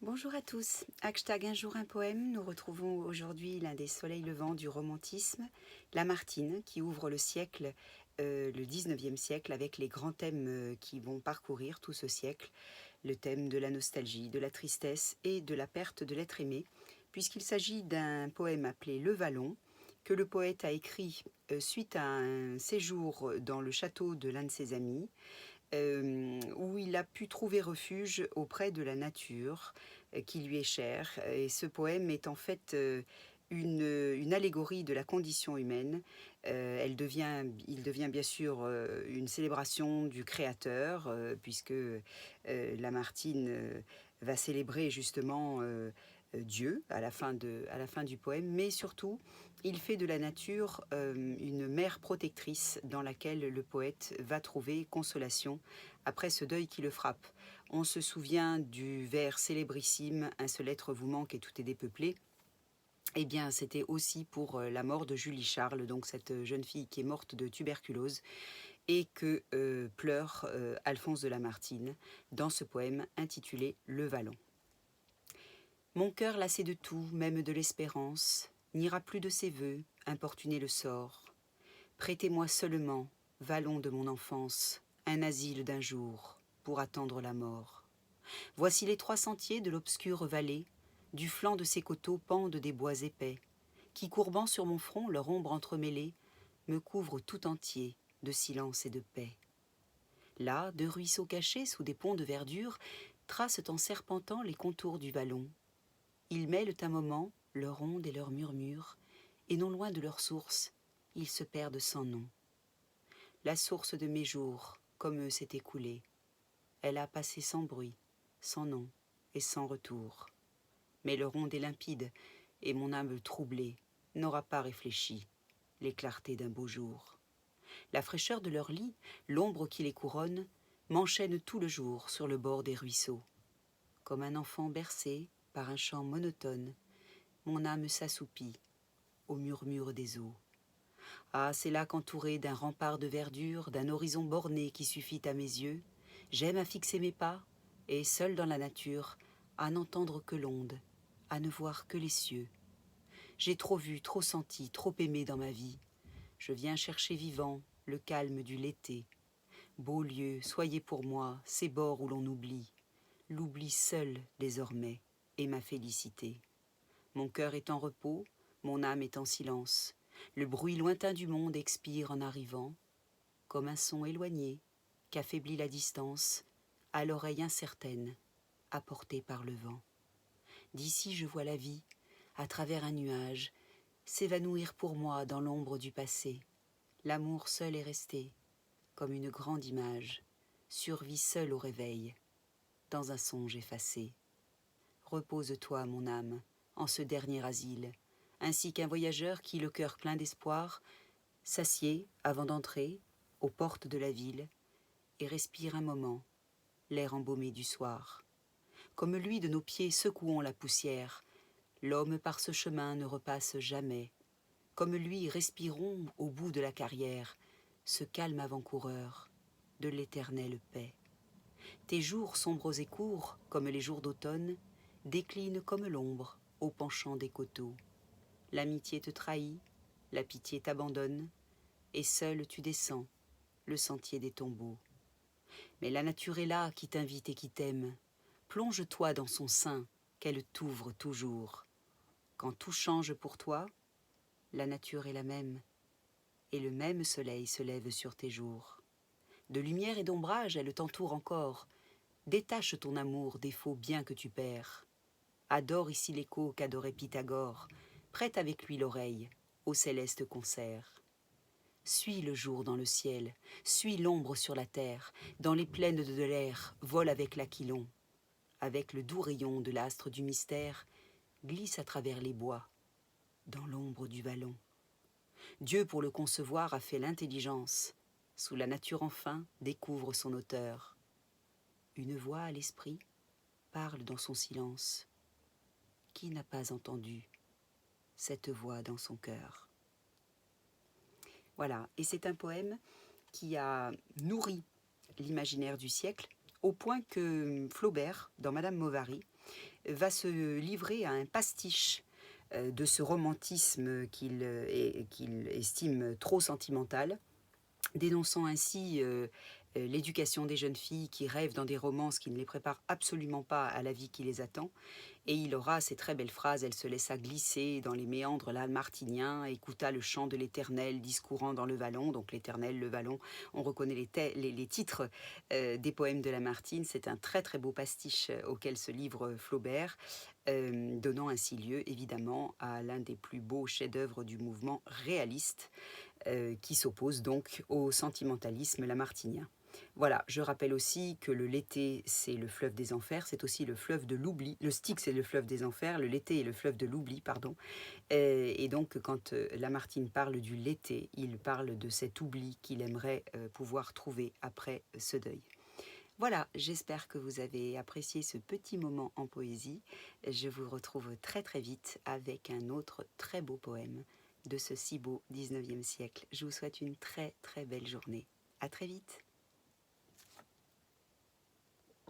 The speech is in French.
Bonjour à tous. Hashtag un jour un poème. Nous retrouvons aujourd'hui l'un des soleils levants du romantisme, Lamartine, qui ouvre le siècle, le 19e siècle, avec les grands thèmes qui vont parcourir tout ce siècle. Le thème de la nostalgie, de la tristesse et de la perte de l'être aimé, puisqu'il s'agit d'un poème appelé Le Vallon, que le poète a écrit suite à un séjour dans le château de l'un de ses amis, où il a pu trouver refuge auprès de la nature qui lui est chère. Et ce poème est en fait une allégorie de la condition humaine. Il devient bien sûr une célébration du Créateur, puisque Lamartine va célébrer justement Dieu à la fin du poème, mais surtout il fait de la nature une mère protectrice dans laquelle le poète va trouver consolation après ce deuil qui le frappe. On se souvient du vers célébrissime « Un seul être vous manque et tout est dépeuplé ». Eh bien, c'était aussi pour la mort de Julie Charles, donc cette jeune fille qui est morte de tuberculose et que pleure Alphonse de Lamartine dans ce poème intitulé « Le Vallon ». Mon cœur lassé de tout, même de l'espérance, n'ira plus de ses vœux, importuner le sort. Prêtez-moi seulement, vallon de mon enfance, un asile d'un jour, pour attendre la mort. Voici les 3 sentiers de l'obscure vallée, du flanc de ces coteaux pendent des bois épais, qui, courbant sur mon front leur ombre entremêlée, me couvrent tout entier de silence et de paix. Là, 2 ruisseaux cachés sous des ponts de verdure tracent en serpentant les contours du vallon. Ils mêlent un moment leur onde et leur murmure, et non loin de leur source, ils se perdent sans nom. La source de mes jours, comme eux, s'est écoulée. Elle a passé sans bruit, sans nom et sans retour. Mais leur onde est limpide, et mon âme troublée n'aura pas réfléchi les clartés d'un beau jour. La fraîcheur de leur lit, l'ombre qui les couronne, m'enchaîne tout le jour sur le bord des ruisseaux. Comme un enfant bercé par un chant monotone, mon âme s'assoupit au murmure des eaux. Ah, c'est là qu'entouré d'un rempart de verdure, d'un horizon borné qui suffit à mes yeux, j'aime à fixer mes pas, et seul dans la nature, à n'entendre que l'onde, à ne voir que les cieux. J'ai trop vu, trop senti, trop aimé dans ma vie. Je viens chercher vivant le calme du l'été. Beau lieu, soyez pour moi ces bords où l'on oublie. L'oubli seul désormais est ma félicité. Mon cœur est en repos, mon âme est en silence. Le bruit lointain du monde expire en arrivant, comme un son éloigné qu'affaiblit la distance, à l'oreille incertaine, apportée par le vent. D'ici je vois la vie, à travers un nuage, s'évanouir pour moi dans l'ombre du passé. L'amour seul est resté, comme une grande image, survit seul au réveil, dans un songe effacé. Repose-toi, mon âme, en ce dernier asile, ainsi qu'un voyageur qui, le cœur plein d'espoir, s'assied, avant d'entrer, aux portes de la ville, et respire un moment l'air embaumé du soir. Comme lui, de nos pieds secouons la poussière, l'homme par ce chemin ne repasse jamais. Comme lui, respirons au bout de la carrière ce calme avant-coureur de l'éternelle paix. Tes jours sombres et courts, comme les jours d'automne, déclinent comme l'ombre au penchant des coteaux. L'amitié te trahit, la pitié t'abandonne, et seul tu descends le sentier des tombeaux. Mais la nature est là qui t'invite et qui t'aime. Plonge-toi dans son sein, qu'elle t'ouvre toujours. Quand tout change pour toi, la nature est la même, et le même soleil se lève sur tes jours. De lumière et d'ombrage, elle t'entoure encore. Détache ton amour des faux biens que tu perds. Adore ici l'écho qu'adorait Pythagore. Prête avec lui l'oreille au céleste concert. Suis le jour dans le ciel, suis l'ombre sur la terre. Dans les plaines de l'air, vole avec l'aquilon. Avec le doux rayon de l'astre du mystère, glisse à travers les bois, dans l'ombre du vallon. Dieu, pour le concevoir, a fait l'intelligence. Sous la nature enfin, découvre son auteur. Une voix à l'esprit parle dans son silence. Qui n'a pas entendu cette voix dans son cœur? Voilà, et c'est un poème qui a nourri l'imaginaire du siècle, au point que Flaubert, dans Madame Bovary, va se livrer à un pastiche de ce romantisme qu'il estime trop sentimental, dénonçant ainsi l'éducation des jeunes filles qui rêvent dans des romances qui ne les préparent absolument pas à la vie qui les attend. Et il aura ces très belles phrases: elle se laissa glisser dans les méandres lamartiniens, écouta le chant de l'Éternel discourant dans le vallon. Donc l'Éternel, le vallon, on reconnaît les titres des poèmes de Lamartine. C'est un très très beau pastiche auquel se livre Flaubert, donnant ainsi lieu évidemment à l'un des plus beaux chefs-d'œuvre du mouvement réaliste, qui s'oppose donc au sentimentalisme lamartinien. Voilà, je rappelle aussi que le Lété, c'est le fleuve des enfers, c'est aussi le fleuve de l'oubli. Le Styx, c'est le fleuve des enfers, le Lété est le fleuve de l'oubli, pardon. Et donc, quand Lamartine parle du Lété, il parle de cet oubli qu'il aimerait pouvoir trouver après ce deuil. Voilà, j'espère que vous avez apprécié ce petit moment en poésie. Je vous retrouve très très vite avec un autre très beau poème de ce si beau 19e siècle. Je vous souhaite une très très belle journée. À très vite.